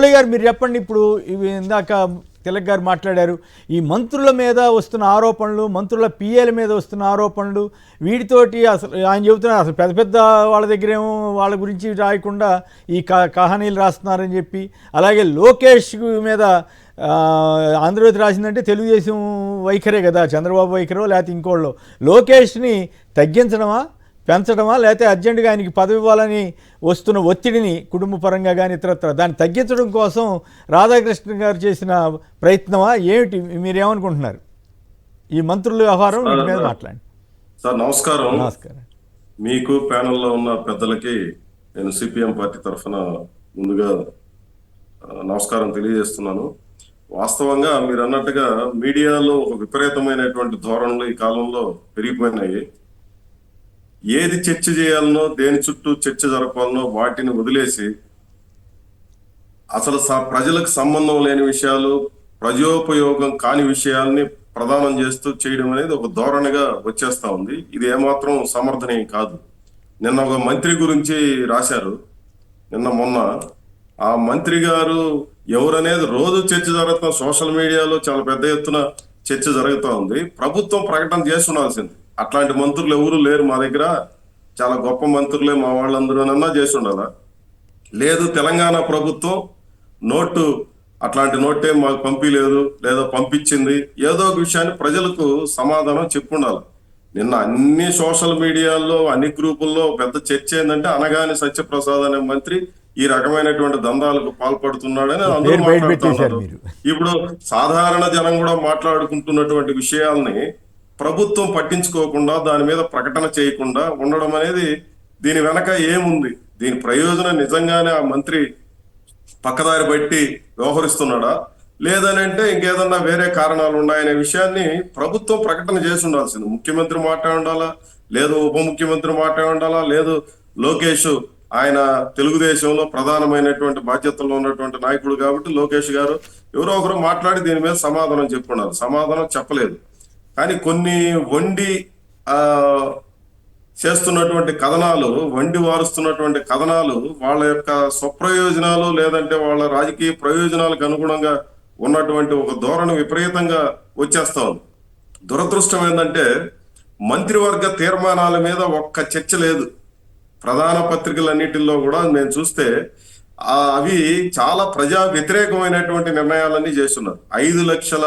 మురళి గారు మీరు చెప్పండి. ఇప్పుడు ఇవి ఇందాక తిలక్ గారు మాట్లాడారు, ఈ మంత్రుల మీద వస్తున్న ఆరోపణలు, మంత్రుల పిఏల మీద వస్తున్న ఆరోపణలు, వీటితోటి అసలు ఆయన చెబుతున్నారు అసలు పెద్ద పెద్ద వాళ్ళ దగ్గరేమో వాళ్ళ గురించి రాయకుండా ఈ కహానీలు రాస్తున్నారని చెప్పి, అలాగే లోకేష్ మీద ఆంధ్రజ్యోతి రాసిందంటే తెలుగుదేశం వైఖరే కదా, చంద్రబాబు వైఖరో లేకపోతే ఇంకోళ్ళు, లోకేష్ని తగ్గించడమా పెంచడమా లేకపోతే అర్జెంటుగా ఆయనకి పదవి ఇవ్వాలని వస్తున్న ఒత్తిడిని కుటుంబ పరంగా కానీ ఇతరత్ర దాన్ని తగ్గించడం కోసం రాధాకృష్ణ గారు చేసిన ప్రయత్నమా ఏమిటి, మీరేమనుకుంటున్నారు? ఈ మంత్రుల వ్యవహారం వీటి మీద మాట్లాడండి సార్. నమస్కారం. నమస్కారం మీకు ప్యానెల్లో ఉన్న పెద్దలకి నేను సిపిఎం పార్టీ తరఫున ముందుగా నమస్కారం తెలియజేస్తున్నాను. వాస్తవంగా మీరు అన్నట్టుగా మీడియాలో ఒక విపరీతమైనటువంటి ధోరణులు ఈ కాలంలో పెరిగిపోయినాయి. ఏది చర్చ చేయాలనో, దేని చుట్టూ చర్చ జరపాలనో వాటిని వదిలేసి అసలు ప్రజలకు సంబంధం లేని విషయాలు, ప్రజోపయోగం కాని విషయాల్ని ప్రదానం చేస్తూ చేయడం అనేది ఒక ధోరణిగా వచ్చేస్తా ఉంది. ఇది ఏమాత్రం సమర్థనీయం కాదు. నిన్న ఒక మంత్రి గురించి రాశారు, నిన్న మొన్న. ఆ మంత్రి గారు ఎవరనేది రోజు చర్చ జరుగుతున్న సోషల్ మీడియాలో చాలా పెద్ద ఎత్తున చర్చ జరుగుతూ ఉంది. ప్రభుత్వం ప్రకటన చేసి ఉండాల్సింది. అట్లాంటి మంత్రులు ఎవరు లేరు మా దగ్గర, చాలా గొప్ప మంత్రులే మా వాళ్ళందరూ అన్నా చేసి ఉండాలా. లేదు, తెలంగాణ ప్రభుత్వం అట్లాంటి నోటే మాకు పంపించలేదు, లేదా పంపించింది, ఏదో ఒక విషయాన్ని ప్రజలకు సమాధానం చెప్పుండాలి. నిన్న అన్ని సోషల్ మీడియాల్లో అన్ని గ్రూపుల్లో పెద్ద చర్చ ఏంటంటే అనగాని సత్యప్రసాద్ అనే మంత్రి ఈ రకమైనటువంటి దందాలకు పాల్పడుతున్నాడని అందరూ మాట్లాడుతున్నారు. ఇప్పుడు సాధారణ జనం కూడా మాట్లాడుకుంటున్నటువంటి విషయాల్ని ప్రభుత్వం పట్టించుకోకుండా, దాని మీద ప్రకటన చేయకుండా ఉండడం అనేది దీని వెనక ఏముంది? దీని ప్రయోజనం నిజంగానే ఆ మంత్రి పక్కదారి బట్టి వ్యవహరిస్తున్నాడా, లేదనంటే ఇంకేదన్నా వేరే కారణాలు ఉన్నాయనే విషయాన్ని ప్రభుత్వం ప్రకటన చేసి ఉండాల్సింది. ముఖ్యమంత్రి మాట్లాడాలా, లేదు ఉప ముఖ్యమంత్రి మాట్లాడాలా, లేదు లోకేష్, ఆయన తెలుగుదేశంలో ప్రధానమైనటువంటి బాధ్యతల్లో ఉన్నటువంటి నాయకుడు కాబట్టి లోకేష్ గారు ఎవరో ఒకరు మాట్లాడి దీని మీద సమాధానం చెప్పుకున్నారు. సమాధానం చెప్పలేదు. కానీ కొన్ని వండి చేస్తున్నటువంటి కథనాలు, వండి వారుస్తున్నటువంటి కథనాలు వాళ్ళ యొక్క స్వప్రయోజనాలు లేదంటే వాళ్ళ రాజకీయ ప్రయోజనాలకు అనుగుణంగా ఉన్నటువంటి ఒక ధోరణి విపరీతంగా వచ్చేస్తా ఉంది. దురదృష్టం ఏంటంటే మంత్రివర్గ తీర్మానాల మీద ఒక్క చర్చ లేదు. ప్రధాన పత్రికలన్నిటిలో కూడా నేను చూస్తే అవి చాలా ప్రజా వ్యతిరేకమైనటువంటి నిర్ణయాలన్నీ చేస్తున్నారు. 5 లక్షల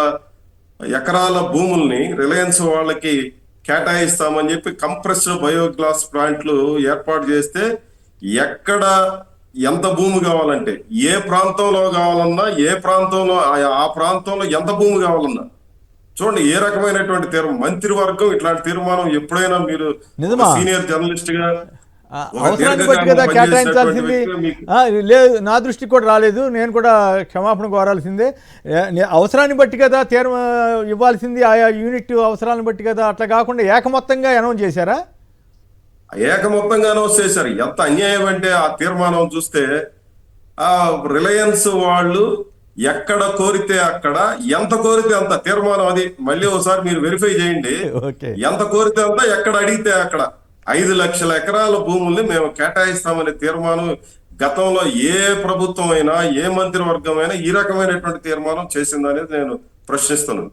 ఎకరాల భూముల్ని రిలయన్స్ వాళ్ళకి కేటాయిస్తామని చెప్పి కంప్రెస్డ్ బయోగ్యాస్ ప్లాంట్లు ఏర్పాటు చేస్తే ఎక్కడ ఎంత భూమి కావాలంటే, ఏ ప్రాంతంలో కావాలన్నా, ఏ ప్రాంతంలో ఆ ప్రాంతంలో ఎంత భూమి కావాలన్నా చూడండి. ఏ రకమైనటువంటి మంత్రివర్గం ఇట్లాంటి తీర్మానం ఎప్పుడైనా మీరు సీనియర్ జర్నలిస్ట్ గా అవసరాన్ని బట్టి కదా కేటాయించాల్సింది. లేదు, నా దృష్టికి కూడా రాలేదు, నేను కూడా క్షమాపణ కోరాల్సిందే. అవసరాన్ని బట్టి కదా ఇవ్వాల్సింది, ఆయా యూనిట్ అవసరాలను బట్టి కదా. అట్లా కాకుండా ఏకమొత్తంగా అనౌన్స్ చేశారా? ఏకమొత్తంగా అనౌన్స్ చేశారు. ఎంత అన్యాయం అంటే ఆ తీర్మానం చూస్తే ఆ రిలయన్స్ వాళ్ళు ఎక్కడ కోరితే అక్కడ, ఎంత కోరితే అంత తీర్మానం, అది మళ్ళీ ఒకసారి మీరు వెరిఫై చేయండి. ఎంత కోరితే అంత, ఎక్కడ అడిగితే అక్కడ 5 లక్షల ఎకరాల భూముల్ని మేము కేటాయిస్తామనే తీర్మానం గతంలో ఏ ప్రభుత్వం అయినా, ఏ మంత్రివర్గం అయినా ఈ రకమైనటువంటి తీర్మానం చేసిందనేది నేను ప్రశ్నిస్తున్నాను.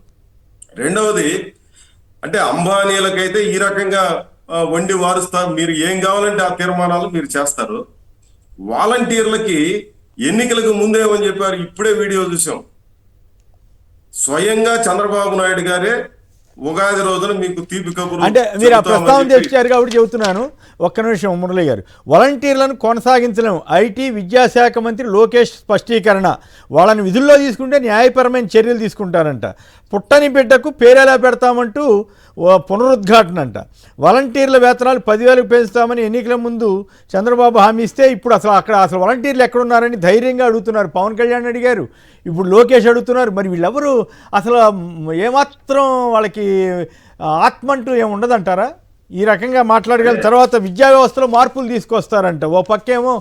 రెండవది అంటే అంబానీలకైతే ఈ రకంగా వండి వారుస్తారు, మీరు ఏం కావాలంటే ఆ తీర్మానాలు మీరు చేస్తారు. వాలంటీర్లకి ఎన్నికలకు ముందేమని చెప్పారు, ఇప్పుడే వీడియో చూసాం. స్వయంగా చంద్రబాబు నాయుడు గారే ఉగాది రోజున మీకు తీపి కబురు అంటే మీరు ఆ ప్రస్తావన తెచ్చారు కాబట్టి చెబుతున్నాను. ఒక్క నిమిషం మురళి గారు. వాలంటీర్లను కొనసాగించలేము, ఐటీ విద్యాశాఖ మంత్రి లోకేష్ స్పష్టీకరణ. వాళ్ళని విధుల్లో తీసుకుంటే న్యాయపరమైన చర్యలు తీసుకుంటారంట. పుట్టని బిడ్డకు పేరెలా పెడతామంటూ పునరుద్ఘాటన అంట. వాలంటీర్ల వేతనాలు 10,000 పెంచుతామని ఎన్నికల ముందు చంద్రబాబు హామీ ఇస్తే ఇప్పుడు అసలు వాలంటీర్లు ఎక్కడున్నారని ధైర్యంగా అడుగుతున్నారు. పవన్ కళ్యాణ్ అడిగారు, ఇప్పుడు లోకేష్ అడుగుతున్నారు. మరి వీళ్ళెవరు అసలు ఏమాత్రం వాళ్ళకి ఆత్మ అంటూ ఏముండదంటారా? ఈ రకంగా మాట్లాడగల తర్వాత విద్యా వ్యవస్థలో మార్పులు తీసుకొస్తారంట. ఓ పక్కేమో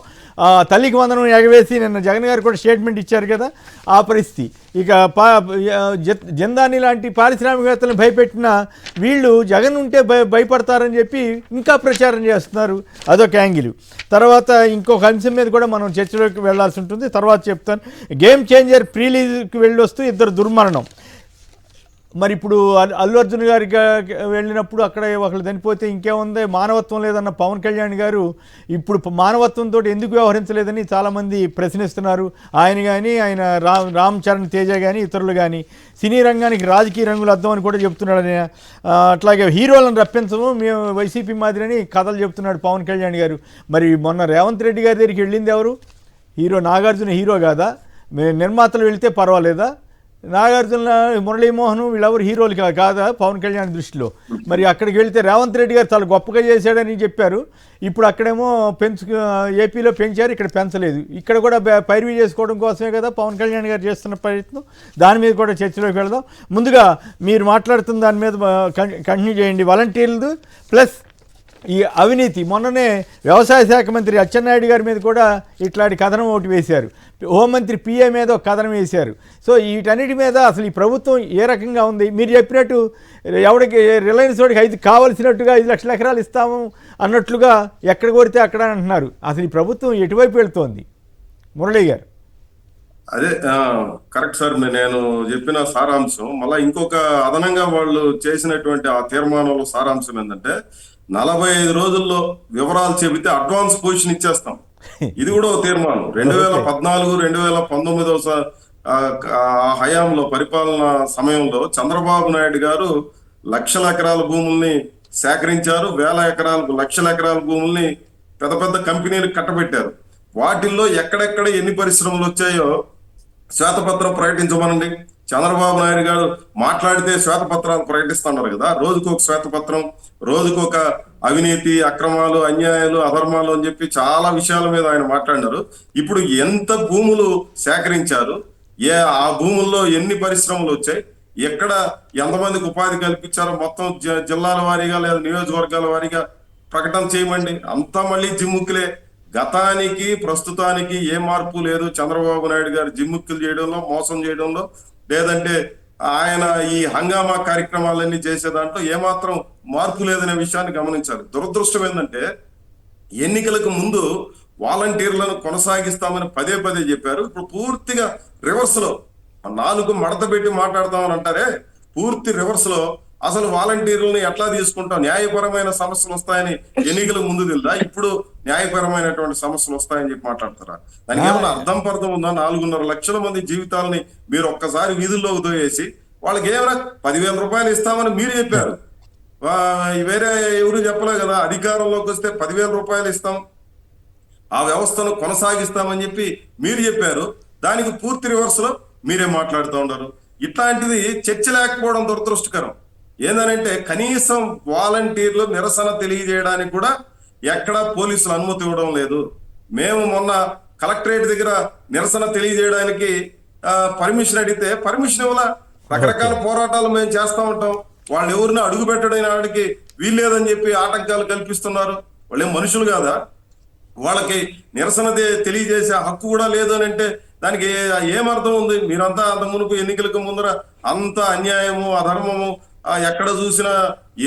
తల్లికి వందనం ఎగవేసి నిన్న జగన్ గారు కూడా స్టేట్మెంట్ ఇచ్చారు కదా, ఆ పరిస్థితి. ఇక జందాని లాంటి పారిశ్రామికవేత్తలను భయపెట్టిన వీళ్ళు జగన్ ఉంటే భయపడతారని చెప్పి ఇంకా ప్రచారం చేస్తున్నారు. అదొక యాంగిల్. తర్వాత ఇంకొక అంశం మీద కూడా మనం చర్చలోకి వెళ్లాల్సి ఉంటుంది, తర్వాత చెప్తాను. గేమ్ చేంజర్ ప్రీలీజ్కి వెళ్ళి వస్తూ ఇద్దరు దుర్మరణం. మరి ఇప్పుడు అల్లు అర్జున్ గారికి వెళ్ళినప్పుడు అక్కడ ఒకళ్ళు చనిపోతే ఇంకేముంది, మానవత్వం లేదన్న పవన్ కళ్యాణ్ గారు ఇప్పుడు మానవత్వంతో ఎందుకు వ్యవహరించలేదని చాలామంది ప్రశ్నిస్తున్నారు. ఆయన కానీ ఆయన రామ్ చరణ్ తేజ కానీ ఇతరులు కానీ సినీ రంగానికి రాజకీయ రంగులు అద్దం అని కూడా చెప్తున్నాడు. అట్లాగే హీరోలను రప్పించము మేము వైసీపీ మాదిరిని కథలు చెప్తున్నాడు పవన్ కళ్యాణ్ గారు. మరి మొన్న రేవంత్ రెడ్డి గారి దగ్గరికి వెళ్ళింది ఎవరు? హీరో నాగార్జున హీరో కాదా? నిర్మాతలు వెళితే పర్వాలేదా? నాగార్జున మురళీమోహన్ వీళ్ళెవరు హీరోలు కాదా పవన్ కళ్యాణ్ దృష్టిలో? మరి అక్కడికి వెళితే రేవంత్ రెడ్డి గారు చాలా గొప్పగా చేశాడని చెప్పారు. ఇప్పుడు అక్కడేమో ఏపీలో పెంచారు, ఇక్కడ పెంచలేదు. ఇక్కడ కూడా పైరవీ చేసుకోవడం కోసమే కదా పవన్ కళ్యాణ్ గారు చేస్తున్న ప్రయత్నం. దాని మీద కూడా చర్చలోకి వెళదాం. ముందుగా మీరు మాట్లాడుతున్న దాని మీద కంటిన్యూ చేయండి. వాలంటీర్లు ప్లస్ ఈ అవినీతి. మొన్ననే వ్యవసాయ శాఖ మంత్రి అచ్చెన్నాయుడు గారి మీద కూడా ఇట్లాంటి కథనం ఒకటి వేశారు. హోంమంత్రి పిఏ మీద ఒక కథనం వేశారు. సో వీటన్నిటి మీద అసలు ఈ ప్రభుత్వం ఏ రకంగా ఉంది? మీరు చెప్పినట్టు ఎవడికి రిలయన్స్ వాడికి కావలసినట్టుగా 5 లక్షల ఎకరాలు ఇస్తాము అన్నట్లుగా ఎక్కడ కోరితే అక్కడ అంటున్నారు. అసలు ఈ ప్రభుత్వం ఎటువైపు వెళ్తోంది మురళీ గారు? అదే కరెక్ట్ సార్. నేను చెప్పిన సారాంశం మళ్ళా ఇంకొక అదనంగా వాళ్ళు చేసినటువంటి ఆ తీర్మానంలో సారాంశం ఏంటంటే 45 రోజుల్లో వివరాలు చెబితే అడ్వాన్స్ పొజిషన్ ఇచ్చేస్తాం. ఇది కూడా ఒక తీర్మానం. 2014-2019 హయాంలో పరిపాలన సమయంలో చంద్రబాబు నాయుడు గారు లక్షల ఎకరాల భూముల్ని సేకరించారు. వేల ఎకరాలకు లక్షల ఎకరాల భూముల్ని పెద్ద పెద్ద కంపెనీలకు కట్టబెట్టారు. వాటిల్లో ఎక్కడెక్కడ ఎన్ని పరిశ్రమలు వచ్చాయో శ్వేతపత్రం ప్రకటించమనండి. చంద్రబాబు నాయుడు గారు మాట్లాడితే శ్వేతపత్రాలు ప్రకటిస్తున్నారు కదా, రోజుకొక శ్వేతపత్రం, రోజుకొక అవినీతి, అక్రమాలు, అన్యాయాలు, అధర్మాలు అని చెప్పి చాలా విషయాల మీద ఆయన మాట్లాడినారు. ఇప్పుడు ఎంత భూములు సేకరించారు, ఆ భూముల్లో ఎన్ని పరిశ్రమలు వచ్చాయి, ఎక్కడ ఎంతమందికి ఉపాధి కల్పించారో మొత్తం జిల్లాల వారీగా లేదా నియోజకవర్గాల వారీగా ప్రకటన చేయమండి. అంతా మళ్ళీ జిమ్ముక్కులే. గతానికి ప్రస్తుతానికి ఏ మార్పు లేదు. చంద్రబాబు నాయుడు గారు జిమ్ముక్కులు చేయడంలో, మోసం చేయడంలో, లేదంటే ఆయన ఈ హంగామా కార్యక్రమాలన్నీ చేసే దాంట్లో ఏమాత్రం మార్పు లేదనే విషయాన్ని గమనించాలి. దురదృష్టం ఏంటంటే ఎన్నికలకు ముందు వాలంటీర్లను కొనసాగిస్తామని పదే పదే చెప్పారు. ఇప్పుడు పూర్తిగా రివర్స్ లో 4 మడత పెట్టి మాట్లాడతామని అంటారే, పూర్తి రివర్స్ లో అసలు వాలంటీర్లను ఎట్లా తీసుకుంటాం? న్యాయపరమైన సమస్యలు వస్తాయని ఎన్నికలకు ముందు తెలుదా? ఇప్పుడు న్యాయపరమైనటువంటి సమస్యలు వస్తాయని చెప్పి మాట్లాడతారా? దానికి ఏమైనా అర్థం పర్థం ఉందా? 4.5 లక్షల మంది జీవితాలని మీరు ఒక్కసారి వీధుల్లోకి తోయేసి వాళ్ళకి ఏమైనా 10,000 రూపాయలు ఇస్తామని మీరు చెప్పారు. వేరే ఎవరు చెప్పలే కదా. అధికారంలోకి వస్తే 10,000 రూపాయలు ఇస్తాం, ఆ వ్యవస్థను కొనసాగిస్తామని చెప్పి మీరు చెప్పారు. దానికి పూర్తి రివర్స్ లో మీరే మాట్లాడుతూ ఉన్నారు. ఇట్లాంటిది చర్చ లేకపోవడం దురదృష్టకరం. ఏందనంటే కనీసం వాలంటీర్లు నిరసన తెలియజేయడానికి కూడా ఎక్కడా పోలీసులు అనుమతి ఇవ్వడం లేదు. మేము మొన్న కలెక్టరేట్ దగ్గర నిరసన తెలియజేయడానికి పర్మిషన్ అడిగితే పర్మిషన్ ఇవ్వాల. రకరకాల పోరాటాలు మేము చేస్తూ ఉంటాం. వాళ్ళు ఎవరిని అడుగు పెట్టడానికి వీల్లేదని చెప్పి ఆటంకాలు కల్పిస్తున్నారు. వాళ్ళేం మనుషులు కాదా? వాళ్ళకి నిరసన తెలియజేసే హక్కు కూడా లేదు అని అంటే దానికి ఏమర్థం ఉంది? మీరంతా అంత మునుపు ఎన్నికలకు ముందర అంత అన్యాయము, అధర్మము, ఎక్కడ చూసినా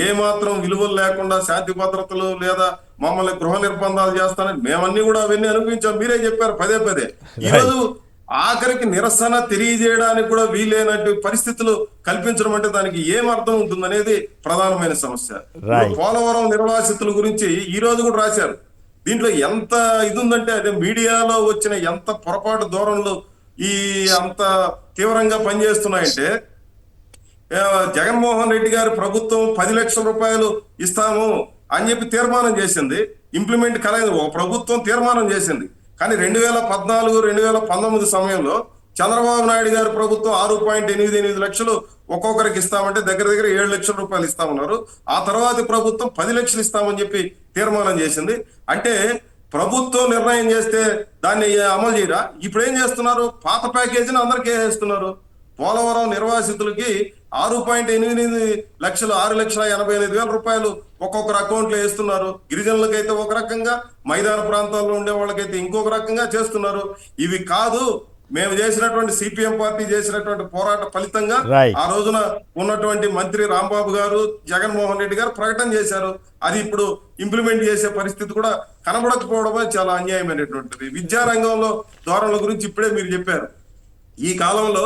ఏ మాత్రం విలువలు లేకుండా శాంతి భద్రతలు లేదా మమ్మల్ని గృహ నిర్బంధాలు చేస్తానని మేమన్నీ కూడా అవన్నీ అనిపించాం. మీరే చెప్పారు పదే పదే. ఈరోజు ఆఖరికి నిరసన తెలియజేయడానికి కూడా వీలైనట్టు పరిస్థితులు కల్పించడం అంటే దానికి ఏం అర్థం ఉంటుంది అనేది ప్రధానమైన సమస్య. పోలవరం నిర్వాసితుల గురించి ఈ రోజు కూడా రాశారు. దీంట్లో ఎంత ఇది ఉందంటే అదే మీడియాలో వచ్చిన ఎంత పొరపాటు ధోరణులు ఈ అంత తీవ్రంగా పనిచేస్తున్నాయంటే, జగన్మోహన్ రెడ్డి గారి ప్రభుత్వం 10 లక్షల రూపాయలు ఇస్తాము అని చెప్పి తీర్మానం చేసింది. ఇంప్లిమెంట్ కాలేదు. ఒక ప్రభుత్వం తీర్మానం చేసింది. కానీ 2014-2019 సమయంలో చంద్రబాబు నాయుడు గారి ప్రభుత్వం 6.88 లక్షలు ఒక్కొక్కరికి ఇస్తామంటే దగ్గర దగ్గర 7 లక్షల రూపాయలు ఇస్తామన్నారు. ఆ తర్వాత ప్రభుత్వం 10 లక్షలు ఇస్తామని చెప్పి తీర్మానం చేసింది. అంటే ప్రభుత్వం నిర్ణయం చేస్తే దాన్ని అమలు చేయరా? ఇప్పుడు ఏం చేస్తున్నారు? పాత ప్యాకేజీని అందరికీ వేస్తున్నారు. పోలవరం నిర్వాసితులకి 6.8 లక్షలు 6,88,000 రూపాయలు ఒక్కొక్కరు అకౌంట్లో వేస్తున్నారు. గిరిజనులకైతే ఒక రకంగా, మైదాన ప్రాంతాల్లో ఉండే వాళ్ళకైతే ఇంకొక రకంగా చేస్తున్నారు. ఇవి కాదు మేము చేసినటువంటి సిపిఎం పార్టీ చేసినటువంటి పోరాట ఫలితంగా Right. ఆ రోజున ఉన్నటువంటి మంత్రి రాంబాబు గారు, జగన్మోహన్ రెడ్డి గారు ప్రకటన చేశారు. అది ఇప్పుడు ఇంప్లిమెంట్ చేసే పరిస్థితి కూడా కనబడకపోవడమే చాలా అన్యాయమైనటువంటిది. విద్యారంగంలో ధోరణుల గురించి ఇప్పుడే మీరు చెప్పారు. ఈ కాలంలో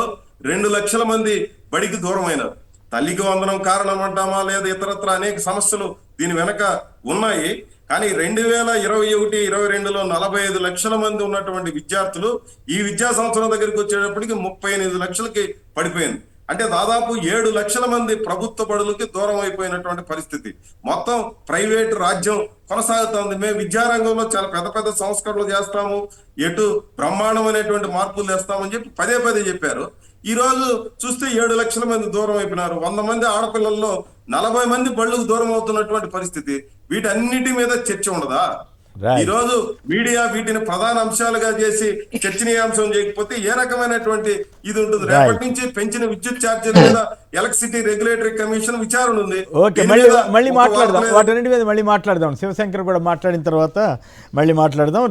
2 లక్షల మంది బడికి దూరమైనారు. తల్లికి వందనం కారణం అంటామా, లేదా ఇతరత్ర అనేక సమస్యలు దీని వెనక ఉన్నాయి. కానీ 2021-22లో 45 లక్షల మంది ఉన్నటువంటి విద్యార్థులు ఈ విద్యా సంవత్సరం దగ్గరికి వచ్చేటప్పటికి 38 లక్షలకి పడిపోయింది. అంటే దాదాపు 7 లక్షల మంది ప్రభుత్వ బడులకి దూరం అయిపోయినటువంటి పరిస్థితి. మొత్తం ప్రైవేటు రాజ్యం కొనసాగుతోంది. మేము విద్యారంగంలో చాలా పెద్ద పెద్ద సంస్కరణలు చేస్తాము, ఎటు బ్రహ్మాండమైనటువంటి మార్పులు తెస్తామని చెప్పి పదే పదే చెప్పారు. ఈ రోజు చూస్తే 7 లక్షల మంది దూరం అయిపోయినారు. 100 మంది ఆడపిల్లల్లో 40 మంది బళ్ళకు దూరం అవుతున్నటువంటి పరిస్థితి. వీటన్నిటి మీద చర్చ ఉండదా? Right. ఈ రోజు మీడియా వీటిని ప్రధాన అంశాలుగా చేసి చర్చనీయాంశం చేయకపోతే ఏ రకమైనటువంటి ఇది ఉంటుంది? Right. రేపటి నుంచి పెంచిన విద్యుత్ ఛార్జీల మీద ఎలక్ట్రిసిటీ రెగ్యులేటరీ కమిషన్ విచారణ ఉంది. ఓకే, దీని మళ్ళీ మీద మళ్ళీ ఒక మాట్లాడదాం, వారం వాటన్నిటి మీద మళ్ళీ మాట్లాడదాం. శివశంకర్ కూడా మాట్లాడిన తర్వాత మళ్ళీ మాట్లాడదాం.